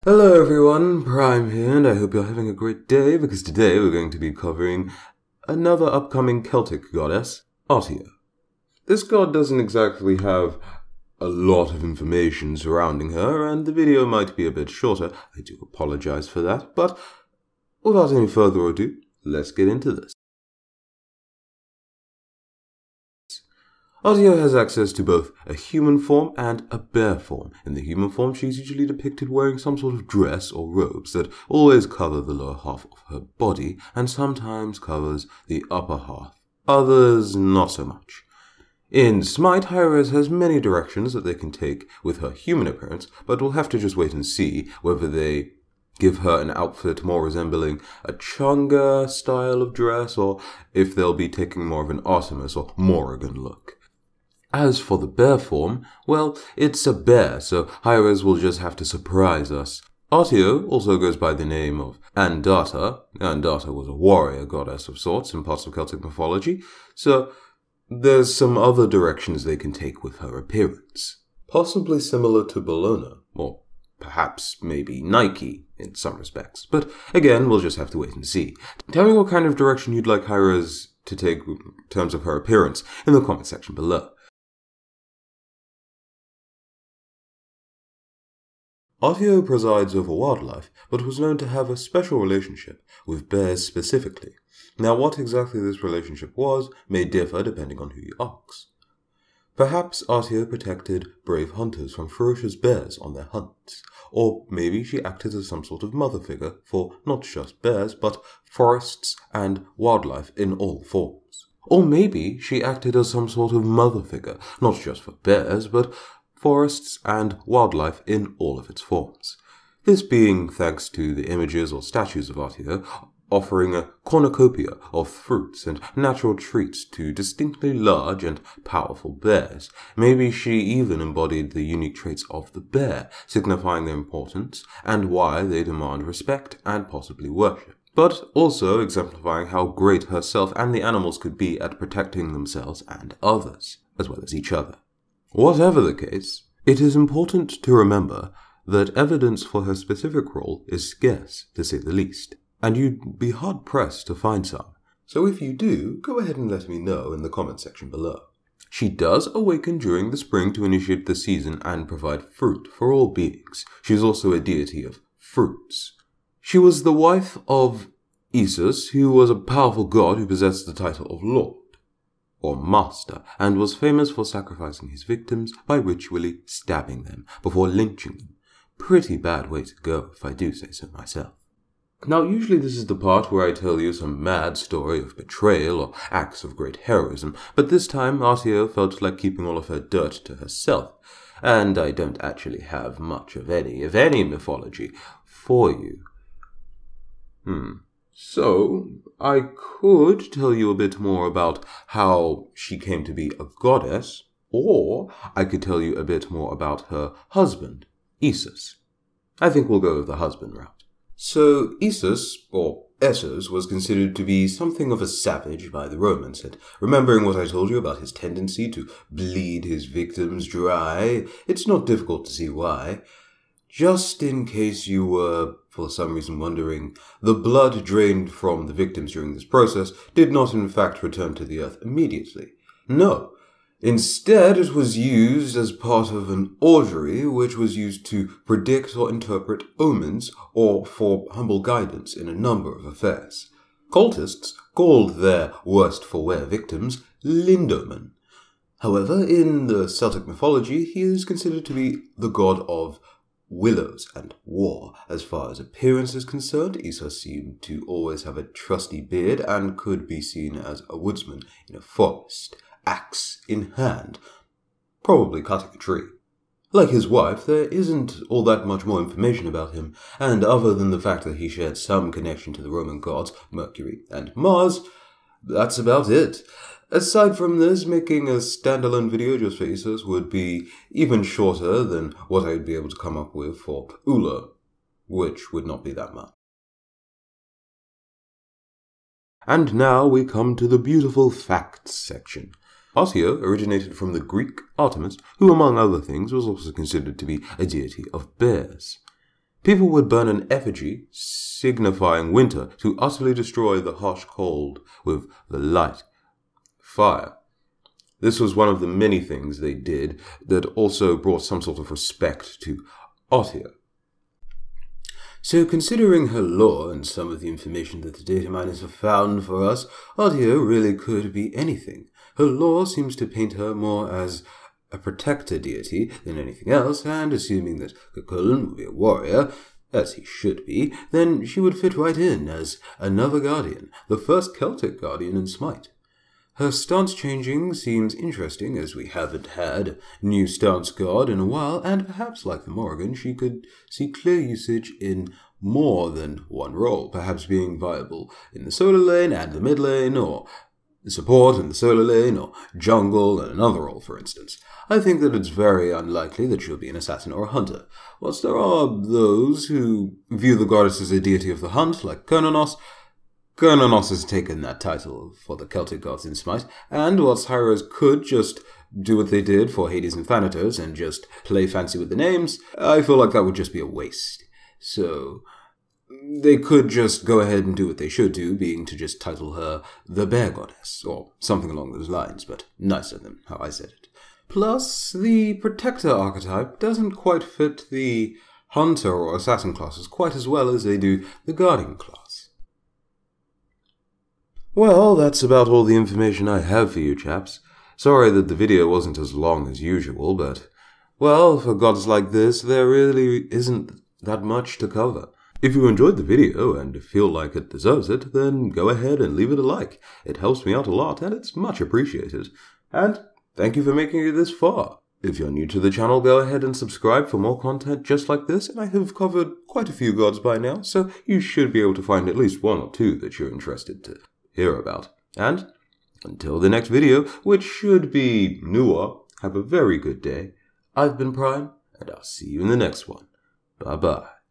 Hello everyone, Prime here, and I hope you're having a great day, because today we're going to be covering another upcoming Celtic goddess, Artio. This god doesn't exactly have a lot of information surrounding her, and the video might be a bit shorter. I do apologize for that, but without any further ado, let's get into this. Artio has access to both a human form and a bear form. In the human form, she's usually depicted wearing some sort of dress or robes that always cover the lower half of her body and sometimes covers the upper half. Others, not so much. In Smite, High-Res has many directions that they can take with her human appearance, but we'll have to just wait and see whether they give her an outfit more resembling a Chunga style of dress, or if they'll be taking more of an Artemis or Morrigan look. As for the bear form, well, it's a bear, so High-Res will just have to surprise us. Artio also goes by the name of Andata. Andata was a warrior goddess of sorts in parts of Celtic mythology, so there's some other directions they can take with her appearance. Possibly similar to Bellona, or perhaps maybe Nike in some respects, but again, we'll just have to wait and see. Tell me what kind of direction you'd like High-Res to take in terms of her appearance in the comment section below. Artio presides over wildlife, but was known to have a special relationship with bears specifically. Now, what exactly this relationship was may differ depending on who you ask. Perhaps Artio protected brave hunters from ferocious bears on their hunts, or maybe she acted as some sort of mother figure for not just bears, but forests and wildlife in all forms. Or maybe she acted as some sort of mother figure, not just for bears, but forests and wildlife in all of its forms. This being thanks to the images or statues of Artio offering a cornucopia of fruits and natural treats to distinctly large and powerful bears. Maybe she even embodied the unique traits of the bear, signifying their importance and why they demand respect and possibly worship, but also exemplifying how great herself and the animals could be at protecting themselves and others, as well as each other. Whatever the case, it is important to remember that evidence for her specific role is scarce, to say the least, and you'd be hard-pressed to find some. So if you do, go ahead and let me know in the comment section below. She does awaken during the spring to initiate the season and provide fruit for all beings. She is also a deity of fruits. She was the wife of Isus, who was a powerful god who possessed the title of Lord, or master, and was famous for sacrificing his victims by ritually stabbing them before lynching them. Pretty bad way to go, if I do say so myself. Now, usually this is the part where I tell you some mad story of betrayal or acts of great heroism, but this time Artio felt like keeping all of her dirt to herself, and I don't actually have much of any mythology for you. So, I could tell you a bit more about how she came to be a goddess, or I could tell you a bit more about her husband, Isus. I think we'll go with the husband route. So, Isus, or Essos, was considered to be something of a savage by the Romans, and remembering what I told you about his tendency to bleed his victims dry, it's not difficult to see why. Just in case you were, for some reason, wondering, the blood drained from the victims during this process did not in fact return to the earth immediately. No. Instead, it was used as part of an augury, which was used to predict or interpret omens or for humble guidance in a number of affairs. Cultists called their worst-for-wear victims Lindomen. However, in the Celtic mythology, he is considered to be the god of willows and war. As far as appearance is concerned, Isus seemed to always have a trusty beard and could be seen as a woodsman in a forest, axe in hand, probably cutting a tree. Like his wife, there isn't all that much more information about him, and other than the fact that he shared some connection to the Roman gods, Mercury and Mars, that's about it. Aside from this, making a standalone video just for Isus would be even shorter than what I'd be able to come up with for Ula, which would not be that much. And now we come to the beautiful facts section. Artio originated from the Greek Artemis, who among other things was also considered to be a deity of bears. People would burn an effigy, signifying winter, to utterly destroy the harsh cold with the light, fire. This was one of the many things they did that also brought some sort of respect to Artio. So considering her lore and some of the information that the data miners have found for us, Artio really could be anything. Her lore seems to paint her more as a protector deity than anything else, and assuming that Cuchulainn will be a warrior, as he should be, then she would fit right in as another guardian, the first Celtic guardian in Smite. Her stance changing seems interesting, as we haven't had a new stance god in a while, and perhaps, like the Morrigan, she could see clear usage in more than one role, perhaps being viable in the solar lane and the mid lane, or support in the solar lane, or jungle and another role, for instance. I think that it's very unlikely that she'll be an assassin or a hunter. Whilst there are those who view the goddess as a deity of the hunt, like Cuchulainn has taken that title for the Celtic gods in Smite, and whilst heroes could just do what they did for Hades and Thanatos and just play fancy with the names, I feel like that would just be a waste. So they could just go ahead and do what they should do, being to just title her the Bear Goddess, or something along those lines, but nicer than how I said it. Plus, the Protector archetype doesn't quite fit the Hunter or Assassin classes quite as well as they do the Guardian class. Well, that's about all the information I have for you chaps. Sorry that the video wasn't as long as usual, but, well, for gods like this, there really isn't that much to cover. If you enjoyed the video and feel like it deserves it, then go ahead and leave it a like. It helps me out a lot and it's much appreciated. And thank you for making it this far. If you're new to the channel, go ahead and subscribe for more content just like this, and I have covered quite a few gods by now, so you should be able to find at least one or two that you're interested to hear about. And until the next video, which should be newer, have a very good day. I've been Prime, and I'll see you in the next one. Bye-bye.